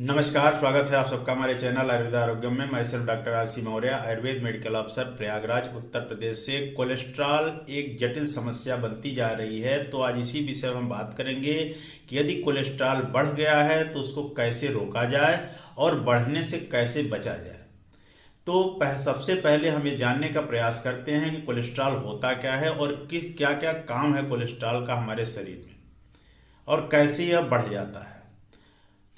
नमस्कार, स्वागत है आप सबका हमारे चैनल आयुर्वेदा आरोग्यम में। मैं सिर्फ doctor RC. Maurya, Ayurveda medical अफसर, प्रयागराज, उत्तर प्रदेश से। कोलेस्ट्रॉल एक जटिल समस्या बनती जा रही है, तो आज इसी विषय में हम बात करेंगे कि यदि कोलेस्ट्रॉल बढ़ गया है तो उसको कैसे रोका जाए और बढ़ने से कैसे बचा जाए। तो सबसे पहले हम ये जानने का प्रयास करते हैं कि कोलेस्ट्रॉल होता क्या है और किस क्या क्या काम है कोलेस्ट्रॉल का हमारे शरीर में और कैसे यह बढ़ जाता है।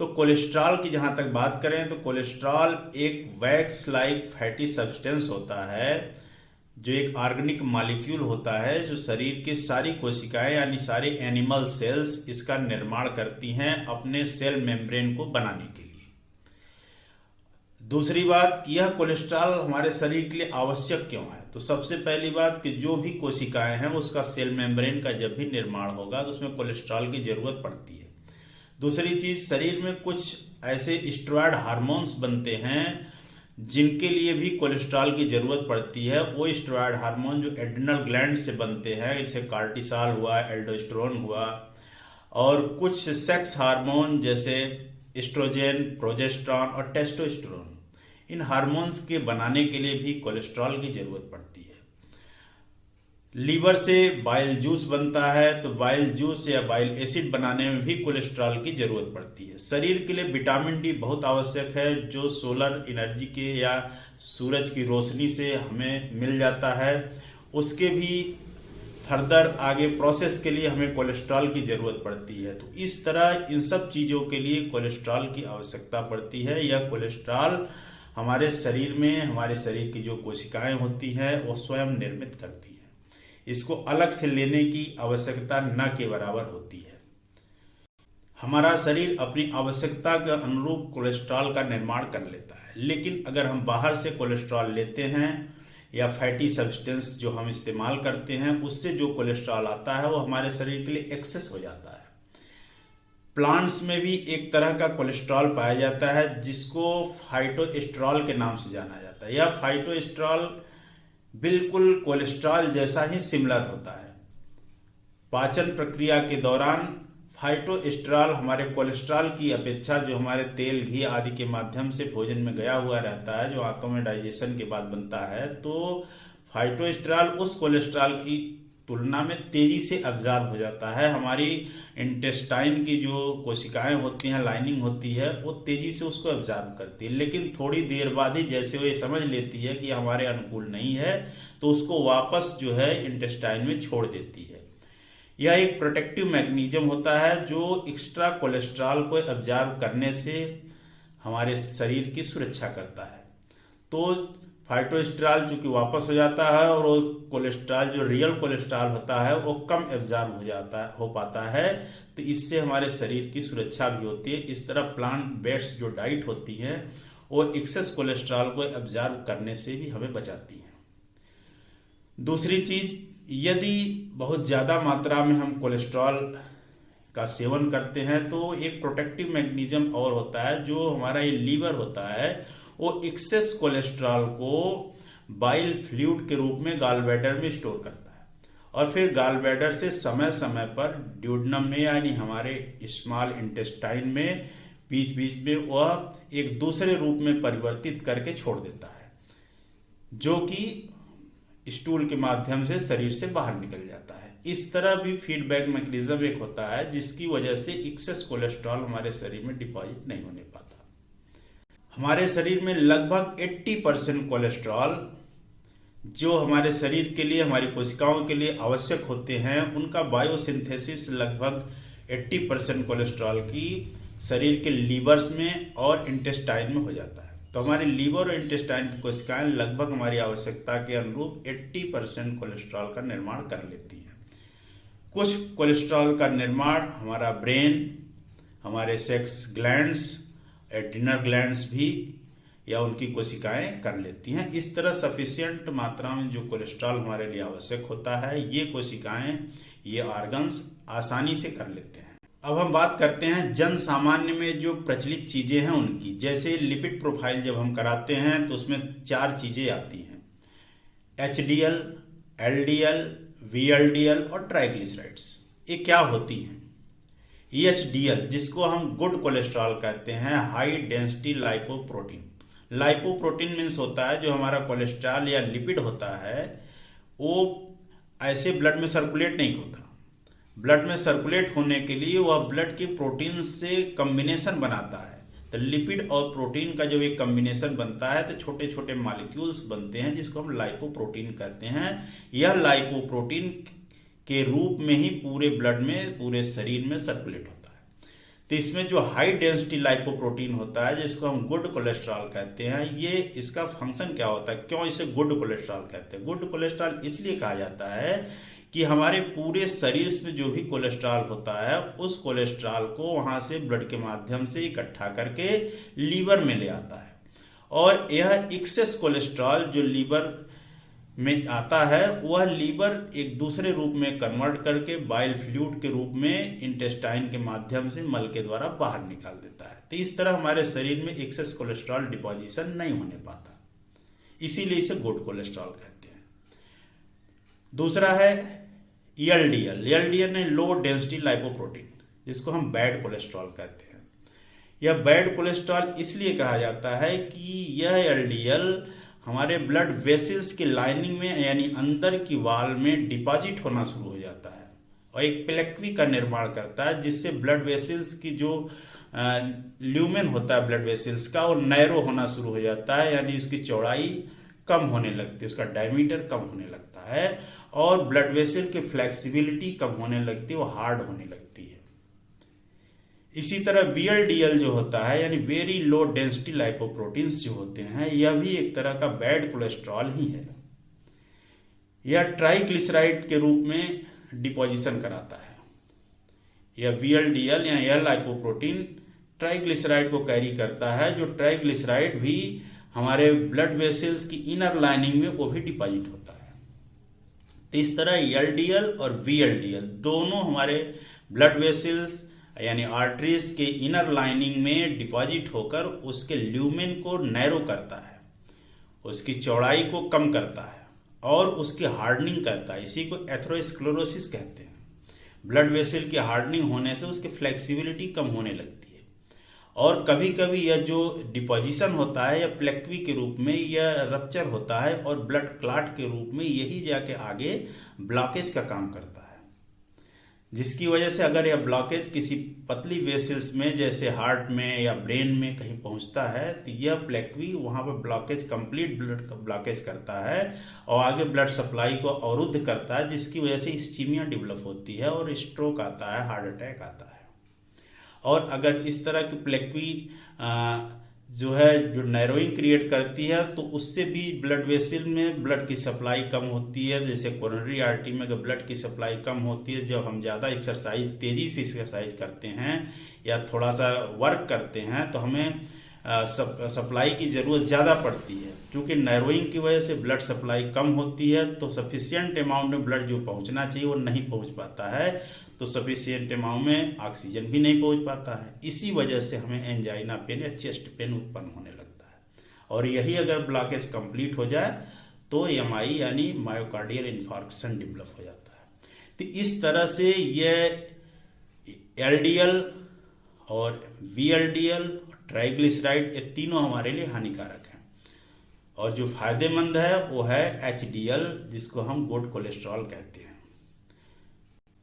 तो कोलेस्ट्रॉल की जहाँ तक बात करें तो कोलेस्ट्रॉल एक वैक्स लाइक फैटी सब्सटेंस होता है, जो एक ऑर्गेनिक मॉलिक्यूल होता है जो शरीर की सारी कोशिकाएं यानी सारे एनिमल सेल्स इसका निर्माण करती हैं अपने सेल मेम्ब्रेन को बनाने के लिए। दूसरी बात, यह कोलेस्ट्रॉल हमारे शरीर के लिए आवश्यक क्यों है। तो सबसे पहली बात कि जो भी कोशिकाएं हैं उसका सेल मेम्ब्रेन का जब भी निर्माण होगा तो उसमें कोलेस्ट्रॉल की जरूरत पड़ती है। दूसरी चीज, शरीर में कुछ ऐसे स्टेरॉयड हार्मोन्स बनते हैं जिनके लिए भी कोलेस्ट्रॉल की जरूरत पड़ती है। वो स्टेरॉयड हार्मोन जो एड्रिनल ग्लैंड से बनते हैं, जैसे कार्टिसोल हुआ, एल्डोस्टेरोन हुआ, और कुछ सेक्स हार्मोन जैसे एस्ट्रोजन, प्रोजेस्टेरॉन और टेस्टोस्टेरोन। इन हार्मोन्स के बनाने के लिए भी कोलेस्ट्रॉल की जरूरत पड़ती है। लीवर से बाइल जूस बनता है, तो बाइल जूस या बाइल एसिड बनाने में भी कोलेस्ट्रॉल की जरूरत पड़ती है। शरीर के लिए विटामिन डी बहुत आवश्यक है, जो सोलर एनर्जी के या सूरज की रोशनी से हमें मिल जाता है। उसके भी फर्दर आगे प्रोसेस के लिए हमें कोलेस्ट्रॉल की जरूरत पड़ती है। तो इस तरह इन सब चीज़ों के लिए कोलेस्ट्रॉल की आवश्यकता पड़ती है। यह कोलेस्ट्रॉल हमारे शरीर में हमारे शरीर की जो कोशिकाएं होती हैं वो स्वयं निर्मित करती है। इसको अलग से लेने की आवश्यकता न के बराबर होती है। हमारा शरीर अपनी आवश्यकता के अनुरूप कोलेस्ट्रॉल का निर्माण कर लेता है, लेकिन अगर हम बाहर से कोलेस्ट्रॉल लेते हैं या फैटी सब्सटेंस जो हम इस्तेमाल करते हैं, उससे जो कोलेस्ट्रॉल आता है वो हमारे शरीर के लिए एक्सेस हो जाता है। प्लांट्स में भी एक तरह का कोलेस्ट्रॉल पाया जाता है जिसको फाइटोएस्ट्रॉल के नाम से जाना जाता है। यह फाइटोएस्ट्रॉल बिल्कुल कोलेस्ट्रॉल जैसा ही सिमिलर होता है। पाचन प्रक्रिया के दौरान फाइटोएस्ट्रॉल हमारे कोलेस्ट्रॉल की अपेक्षा, जो हमारे तेल घी आदि के माध्यम से भोजन में गया हुआ रहता है, जो आंतों में डाइजेशन के बाद बनता है, तो फाइटोएस्ट्रॉल उस कोलेस्ट्रॉल की तुलना में तेजी से अब्जॉर्ब हो जाता है। हमारी इंटेस्टाइन की जो कोशिकाएं होती हैं, लाइनिंग होती है, वो तेजी से उसको अब्जॉर्ब करती है, लेकिन थोड़ी देर बाद ही जैसे वो ये समझ लेती है कि हमारे अनुकूल नहीं है, तो उसको वापस जो है इंटेस्टाइन में छोड़ देती है। यह एक प्रोटेक्टिव मैकेनिज्म होता है जो एक्स्ट्रा कोलेस्ट्रॉल को अब्जॉर्ब करने से हमारे शरीर की सुरक्षा करता है। तो फाइटोएस्ट्रॉल जो कि वापस हो जाता है और वो कोलेस्ट्रॉल जो रियल कोलेस्ट्रॉल होता है वो कम एब्जॉर्ब हो पाता है। तो इससे हमारे शरीर की सुरक्षा भी होती है। इस तरह प्लांट बेस्ड जो डाइट होती है वो एक्सेस कोलेस्ट्रॉल को एब्जॉर्ब करने से भी हमें बचाती है। दूसरी चीज, यदि बहुत ज़्यादा मात्रा में हम कोलेस्ट्रॉल का सेवन करते हैं तो एक प्रोटेक्टिव मैकेनिज्म और होता है, जो हमारा ये लीवर होता है वो एक्सेस कोलेस्ट्रॉल को बाइल फ्लूइड के रूप में गॉल ब्लैडर में स्टोर करता है और फिर गॉल ब्लैडर से समय समय पर ड्यूडेनम में यानी हमारे स्मॉल इंटेस्टाइन में बीच बीच में वह एक दूसरे रूप में परिवर्तित करके छोड़ देता है, जो कि स्टूल के माध्यम से शरीर से बाहर निकल जाता है। इस तरह भी फीडबैक मैकेनिज्म एक होता है जिसकी वजह से एक्सेस कोलेस्ट्रॉल हमारे शरीर में डिपॉजिट नहीं होने पाता। हमारे शरीर में लगभग 80% कोलेस्ट्रॉल जो हमारे शरीर के लिए, हमारी कोशिकाओं के लिए आवश्यक होते हैं, उनका बायोसिंथेसिस लगभग 80% कोलेस्ट्रॉल की शरीर के लीवर्स में और इंटेस्टाइन में हो जाता है। तो हमारे लीवर और इंटेस्टाइन की कोशिकाएं लगभग हमारी आवश्यकता के अनुरूप 80% कोलेस्ट्रॉल का निर्माण कर लेती हैं। कुछ कोलेस्ट्रॉल का निर्माण हमारा ब्रेन, हमारे सेक्स ग्लैंड्स, एड्रिनल ग्लैंड्स भी या उनकी कोशिकाएं कर लेती हैं। इस तरह सफिशिएंट मात्रा में जो कोलेस्ट्रॉल हमारे लिए आवश्यक होता है, ये कोशिकाएं, ये ऑर्गन्स आसानी से कर लेते हैं। अब हम बात करते हैं जन सामान्य में जो प्रचलित चीज़ें हैं उनकी। जैसे लिपिड प्रोफाइल जब हम कराते हैं तो उसमें 4 चीज़ें आती हैं: HDL, LDL, VLDL और ट्राइग्लिसराइड्स। ये क्या होती हैं? EHDL जिसको हम गुड कोलेस्ट्रॉल कहते हैं, high density lipoprotein. Lipoprotein means होता है जो हमारा कोलेस्ट्रॉल या लिपिड होता है वो ऐसे ब्लड में सर्कुलेट नहीं होता। ब्लड में सर्कुलेट होने के लिए वह ब्लड की प्रोटीन से कम्बिनेशन बनाता है। तो लिपिड और प्रोटीन का जब एक कम्बिनेशन बनता है तो छोटे छोटे मॉलिक्यूल्स बनते हैं जिसको हम लाइपोप्रोटीन कहते हैं। यह लाइपोप्रोटीन के रूप में ही पूरे ब्लड में, पूरे शरीर में सर्कुलेट होता है। तो इसमें जो हाई डेंसिटी लाइपोप्रोटीन होता है जिसको हम गुड कोलेस्ट्रॉल कहते हैं, ये इसका फंक्शन क्या होता है, क्यों इसे गुड कोलेस्ट्रॉल कहते हैं? गुड कोलेस्ट्रॉल इसलिए कहा जाता है कि हमारे पूरे शरीर में जो भी कोलेस्ट्रॉल होता है उस कोलेस्ट्रॉल को वहाँ से ब्लड के माध्यम से इकट्ठा करके लीवर में ले आता है, और यह एक्सेस कोलेस्ट्रॉल जो लीवर में आता है वह लीवर एक दूसरे रूप में कन्वर्ट करके बाइल फ्लूइड के रूप में इंटेस्टाइन के माध्यम से मल के द्वारा बाहर निकाल देता है। तो इस तरह हमारे शरीर में एक्सेस कोलेस्ट्रॉल डिपोजिशन नहीं होने पाता, इसीलिए इसे गुड कोलेस्ट्रॉल कहते हैं। दूसरा है ELDL। ELDL ने लो डेंसिटी लाइपोप्रोटीन जिसको हम बैड कोलेस्ट्रॉल कहते हैं। यह बैड कोलेस्ट्रॉल इसलिए कहा जाता है कि यह LDL हमारे ब्लड वेसल्स की लाइनिंग में यानी अंदर की वाल में डिपॉजिट होना शुरू हो जाता है और एक प्लेक्वी का निर्माण करता है जिससे ब्लड वेसल्स की जो ल्यूमेन होता है ब्लड वेसल्स का वो नैरो होना शुरू हो जाता है, यानी उसकी चौड़ाई कम होने लगती है, उसका डायमीटर कम होने लगता है और ब्लड वेसल की फ्लेक्सिबिलिटी कम होने लगती है, वो हार्ड होने लगती है। इसी तरह VLDL जो होता है यानी वेरी लो डेंसिटी लाइपोप्रोटीन्स जो होते हैं, यह भी एक तरह का बैड कोलेस्ट्रॉल ही है। यह ट्राइग्लिसराइड के रूप में डिपोजिशन कराता है। यह VLDL या यह लाइपोप्रोटीन ट्राइग्लिसराइड को कैरी करता है, जो ट्राइग्लिसराइड भी हमारे ब्लड वेसल्स की इनर लाइनिंग में वो भी डिपॉजिट होता है। तो इस तरह LDL और VLDL दोनों हमारे ब्लड वेसल्स यानी आर्टरीज के इनर लाइनिंग में डिपॉजिट होकर उसके ल्यूमेन को नैरो करता है, उसकी चौड़ाई को कम करता है और उसकी हार्डनिंग करता है। इसी को एथेरोस्क्लेरोसिस कहते हैं। ब्लड वेसल की हार्डनिंग होने से उसकी फ्लेक्सिबिलिटी कम होने लगती है और कभी कभी यह जो डिपोजिशन होता है यह प्लेक्वी के रूप में यह रप्चर होता है और ब्लड क्लॉट के रूप में यही जाके आगे ब्लॉकेज का काम करता है, जिसकी वजह से अगर यह ब्लॉकेज किसी पतली वेसल्स में जैसे हार्ट में या ब्रेन में कहीं पहुंचता है तो यह प्लेक्वी वहां पर ब्लॉकेज कंप्लीट ब्लड का ब्लॉकेज करता है और आगे ब्लड सप्लाई को अवरुद्ध करता है, जिसकी वजह से इस्चीमिया डेवलप होती है और स्ट्रोक आता है, हार्ट अटैक आता है। और अगर इस तरह की प्लेक्वी जो है जो नैरोइंग क्रिएट करती है तो उससे भी ब्लड वेसल में ब्लड की सप्लाई कम होती है। जैसे कोरोनरी आर्टरी में अगर ब्लड की सप्लाई कम होती है, जब हम ज़्यादा एक्सरसाइज तेज़ी से एक्सरसाइज करते हैं या थोड़ा सा वर्क करते हैं तो हमें सप्लाई की ज़रूरत ज़्यादा पड़ती है। क्योंकि नैरोइंग की वजह से ब्लड सप्लाई कम होती है तो सफिशिएंट अमाउंट में ब्लड जो पहुंचना चाहिए वो नहीं पहुंच पाता है, तो सफिशिएंट अमाउंट में ऑक्सीजन भी नहीं पहुंच पाता है। इसी वजह से हमें एंजाइना पेन या चेस्ट पेन उत्पन्न होने लगता है और यही अगर ब्लॉकेज कंप्लीट हो जाए तो MI यानी मायोकार्डियल इन्फार्क्शन डेवलप हो जाता है। तो इस तरह से यह LDL और VLDL ट्राइग्लिसराइड ये तीनों हमारे लिए हानिकारक हैं और जो फायदेमंद है वो है HDL जिसको हम गुड कोलेस्ट्रॉल कहते हैं।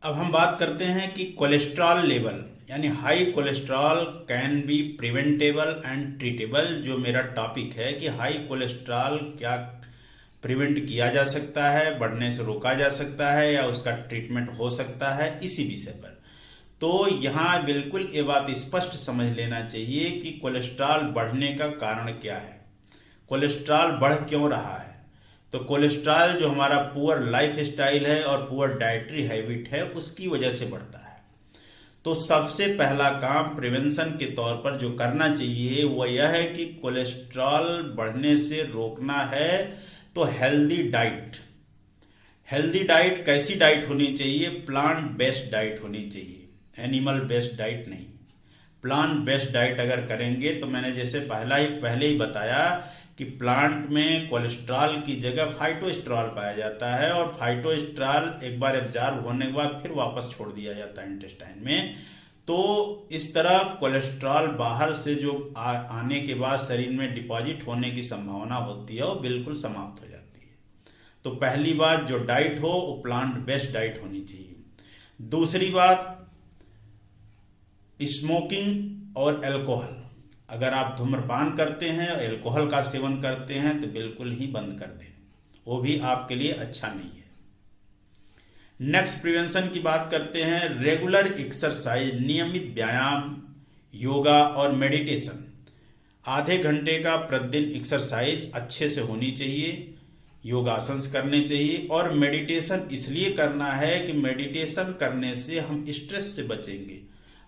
अब हम बात करते हैं कि कोलेस्ट्रॉल लेवल यानी high cholesterol can be preventable and treatable. जो मेरा टॉपिक है कि हाई कोलेस्ट्रॉल क्या प्रिवेंट किया जा सकता है, बढ़ने से रोका जा सकता है या उसका ट्रीटमेंट हो सकता है, इसी विषय पर। तो यहाँ बिल्कुल ये बात स्पष्ट समझ लेना चाहिए कि कोलेस्ट्रॉल बढ़ने का कारण क्या है, कोलेस्ट्रॉल बढ़ क्यों रहा है। तो कोलेस्ट्रॉल जो हमारा पुअर लाइफ स्टाइल है और पुअर डाइटरी हैबिट है उसकी वजह से बढ़ता है। तो सबसे पहला काम प्रिवेंशन के तौर पर जो करना चाहिए वो यह है कि कोलेस्ट्रॉल बढ़ने से रोकना है तो हेल्दी डाइट। हेल्दी डाइट कैसी डाइट होनी चाहिए? प्लांट बेस्ड डाइट होनी चाहिए, एनिमल बेस्ड डाइट नहीं। प्लांट बेस्ड डाइट अगर करेंगे तो मैंने जैसे पहले ही बताया कि प्लांट में कोलेस्ट्रॉल की जगह फाइटोस्टेरॉल पाया जाता है और फाइटोस्टेरॉल एक बार एब्जॉर्ब होने के बाद फिर वापस छोड़ दिया जाता है इंटेस्टाइन में। तो इस तरह कोलेस्ट्रॉल बाहर से जो आने के बाद शरीर में डिपॉजिट होने की संभावना होती है वो बिल्कुल समाप्त हो जाती है। तो पहली बात, जो डाइट हो वो प्लांट बेस्ड डाइट होनी चाहिए। दूसरी बात, स्मोकिंग और अल्कोहल, अगर आप धूम्रपान करते हैं और अल्कोहल का सेवन करते हैं तो बिल्कुल ही बंद कर दें, वो भी आपके लिए अच्छा नहीं है। नेक्स्ट प्रिवेंशन की बात करते हैं। रेगुलर एक्सरसाइज, नियमित व्यायाम, योगा और मेडिटेशन। आधे घंटे का प्रतिदिन एक्सरसाइज अच्छे से होनी चाहिए, योगासन करने चाहिए। और मेडिटेशन इसलिए करना है कि मेडिटेशन करने से हम स्ट्रेस से बचेंगे।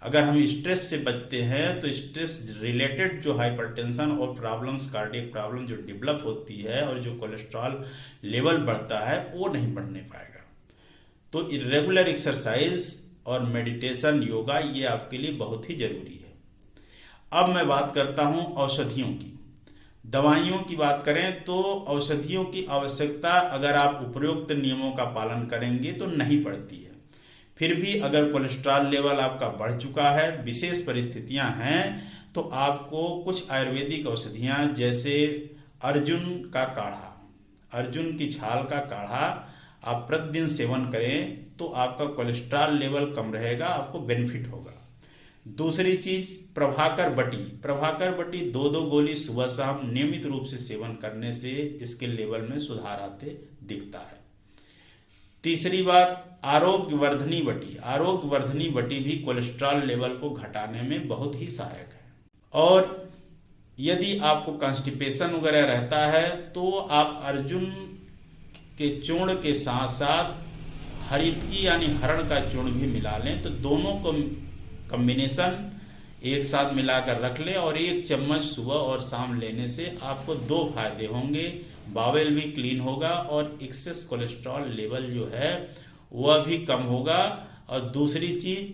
अगर हम स्ट्रेस से बचते हैं तो स्ट्रेस रिलेटेड जो हाइपरटेंशन और प्रॉब्लम्स, कार्डियक प्रॉब्लम जो डेवलप होती है और जो कोलेस्ट्रॉल लेवल बढ़ता है वो नहीं बढ़ने पाएगा। तो इरेगुलर एक्सरसाइज और मेडिटेशन, योगा, ये आपके लिए बहुत ही जरूरी है। अब मैं बात करता हूं औषधियों की। दवाइयों की बात करें तो औषधियों की आवश्यकता अगर आप उपरोक्त नियमों का पालन करेंगे तो नहीं पड़ती है। फिर भी अगर कोलेस्ट्रॉल लेवल आपका बढ़ चुका है, विशेष परिस्थितियां हैं, तो आपको कुछ आयुर्वेदिक औषधियां जैसे अर्जुन का काढ़ा, अर्जुन की छाल का काढ़ा आप प्रतिदिन सेवन करें तो आपका कोलेस्ट्रॉल लेवल कम रहेगा, आपको बेनिफिट होगा। दूसरी चीज, प्रभाकर बटी। प्रभाकर बटी 2-2 गोली सुबह शाम नियमित रूप से सेवन करने से इसके लेवल में सुधार आते दिखता है। तीसरी बात, आरोग्यवर्धनी बटी। आरोग्यवर्धनी बटी भी कोलेस्ट्रॉल लेवल को घटाने में बहुत ही सहायक है। और यदि आपको कॉन्स्टिपेशन वगैरह रहता है तो आप अर्जुन के चूर्ण के साथ साथ हरितकी यानी हरण का चूर्ण भी मिला लें, तो दोनों को कॉम्बिनेशन एक साथ मिलाकर रख लें और 1 चम्मच सुबह और शाम लेने से आपको 2 फायदे होंगे। बावेल भी क्लीन होगा और एक्सेस कोलेस्ट्रॉल लेवल जो है वह भी कम होगा। और दूसरी चीज,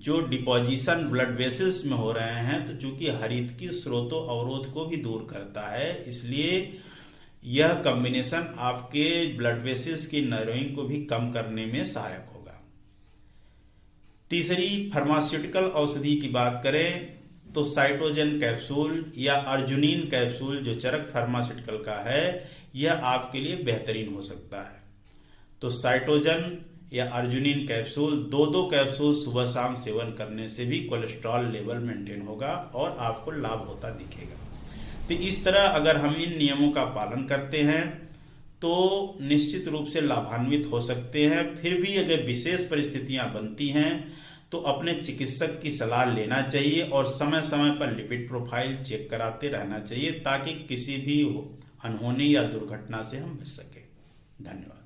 जो डिपोजिशन ब्लड वेसल्स में हो रहे हैं, तो चूंकि हरितकी स्रोतों अवरोध को भी दूर करता है, इसलिए यह कॉम्बिनेशन आपके ब्लड वेसल्स की नर्विंग को भी कम करने में सहायक होगा। तीसरी, फार्मास्यूटिकल औषधि की बात करें तो साइटोजन कैप्सूल या अर्जुनीन कैप्सूल जो चरक फार्मास्यूटिकल का है, यह आपके लिए बेहतरीन हो सकता है। तो साइटोजन या अर्जुनीन कैप्सूल 2-2 कैप्सूल सुबह शाम सेवन करने से भी कोलेस्ट्रॉल लेवल मेंटेन होगा और आपको लाभ होता दिखेगा। तो इस तरह अगर हम इन नियमों का पालन करते हैं तो निश्चित रूप से लाभान्वित हो सकते हैं। फिर भी अगर विशेष परिस्थितियां बनती हैं तो अपने चिकित्सक की सलाह लेना चाहिए और समय समय पर लिपिड प्रोफाइल चेक कराते रहना चाहिए ताकि किसी भी अनहोनी या दुर्घटना से हम बच सकें। धन्यवाद।